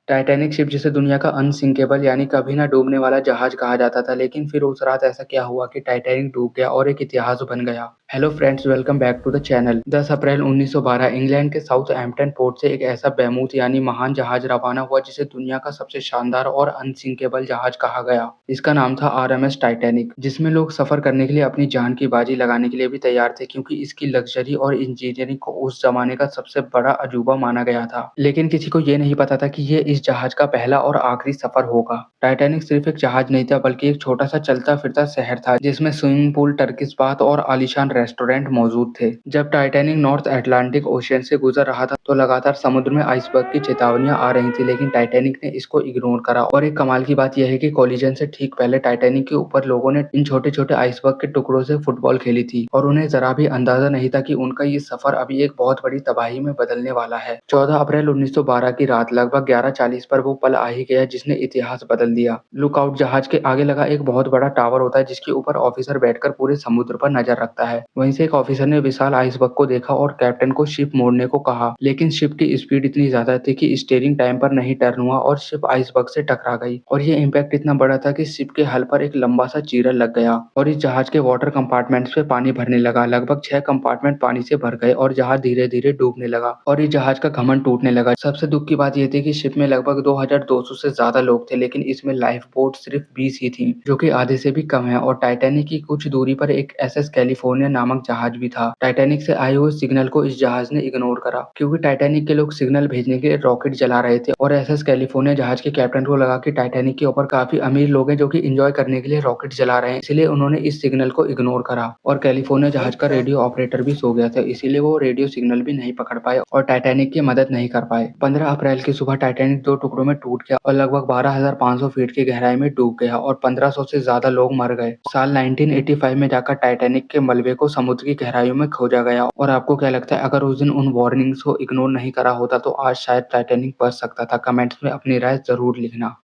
Titanic ship जिसे दुनिया का अनसिंकेबल यानी कभी ना डूबने वाला जहाज कहा जाता था, लेकिन फिर उस रात ऐसा क्या हुआ कि टाइटैनिक डूब गया और एक इतिहास बन गया। Hello friends, welcome back to the channel. 10 अप्रैल 1912 इंग्लैंड के साउथहैम्पटन पोर्ट से एक ऐसा बेमूथ यानी महान जहाज रवाना हुआ जिसे दुनिया का सबसे शानदार और अनसिंकेबल जहाज कहा गया। इसका नाम था आरएमएस टाइटैनिक, जिसमें लोग सफर करने के लिए अपनी जान की बाजी लगाने के लिए भी तैयार थे, क्योंकि इसकी लग्जरी और इंजीनियरिंग को उस जमाने का सबसे बड़ा अजूबा माना गया था। लेकिन किसी को ये नहीं पता था कि ये इस जहाज का पहला और आखिरी सफर होगा। टाइटैनिक सिर्फ एक जहाज नहीं था, बल्कि एक छोटा सा चलता फिरता शहर था जिसमें स्विमिंग पूल, टर्किश बाथ और आलीशान रेस्टोरेंट मौजूद थे। जब टाइटैनिक नॉर्थ अटलांटिक ओशियन से गुजर रहा था तो लगातार समुद्र में आइसबर्ग की चेतावनियां आ रही थी, लेकिन टाइटैनिक ने इसको इग्नोर करा। और एक कमाल की बात यह है कि कोलिजन से ठीक पहले टाइटैनिक के ऊपर लोगों ने इन छोटे छोटे आइसबर्ग के टुकड़ों से फुटबॉल खेली थी, और उन्हें जरा भी अंदाजा नहीं था कि उनका ये सफर अभी एक बहुत बड़ी तबाही में बदलने वाला है। 14 अप्रैल 1912 की रात लगभग 11:40 पर वो पल आ ही गया जिसने इतिहास बदल दिया। लुकआउट जहाज के आगे लगा एक बहुत बड़ा टावर होता है जिसके ऊपर ऑफिसर बैठकर पूरे समुद्र पर नजर रखता है। वहीं से एक ऑफिसर ने विशाल आइसबर्ग को देखा और कैप्टन को शिप मोड़ने को कहा, लेकिन शिप की स्पीड इतनी ज्यादा थी कि स्टीयरिंग टाइम पर नहीं टर्न हुआ और शिप आइसबर्ग से टकरा गई। और ये इम्पैक्ट इतना बड़ा था कि शिप के हल पर एक लंबा सा चीरा लग गया और इस जहाज के वाटर कंपार्टमेंट्स पे पानी भरने लगा। लगभग 6 कंपार्टमेंट पानी से भर गए और जहाज धीरे धीरे डूबने लगा और इस जहाज का घमंड टूटने लगा। सबसे दुख की बात यह थी कि शिप में लगभग 2200 से ज्यादा लोग थे, लेकिन इसमें लाइफ बोट सिर्फ 20 ही थी, जो कि आधे से भी कम है। और टाइटैनिक की कुछ दूरी पर एक एसएस कैलिफोर्निया नामक जहाज भी था। टाइटैनिक से आए हुए सिग्नल को इस जहाज ने इग्नोर करा, क्योंकि टाइटैनिक के लोग सिग्नल भेजने के लिए रॉकेट जला रहे थे और एसएस कैलिफोर्निया जहाज के कैप्टन को लगा कि टाइटैनिक के ऊपर काफी अमीर लोग हैं जो कि एंजॉय करने के लिए रॉकेट जला रहे हैं, इसलिए उन्होंने इस सिग्नल को इग्नोर करा। और कैलिफोर्निया जहाज का रेडियो ऑपरेटर भी सो गया था, इसीलिए वो रेडियो सिग्नल भी नहीं पकड़ पाए और टाइटैनिक की मदद नहीं कर पाए। 15 अप्रैल की सुबह टाइटैनिक दो टुकड़ों में टूट गया और लगभग 12,500 फीट की गहराई में डूब गया और 1500 से ज्यादा लोग मर गए। साल 1985 में जाकर टाइटैनिक के मलबे को समुद्र की गहराइयों में खोजा गया। और आपको क्या लगता है, अगर उस दिन उन वार्निंग्स को इग्नोर नहीं करा होता तो आज शायद टाइटैनिक बच सकता था? कमेंट्स में अपनी राय जरूर लिखना।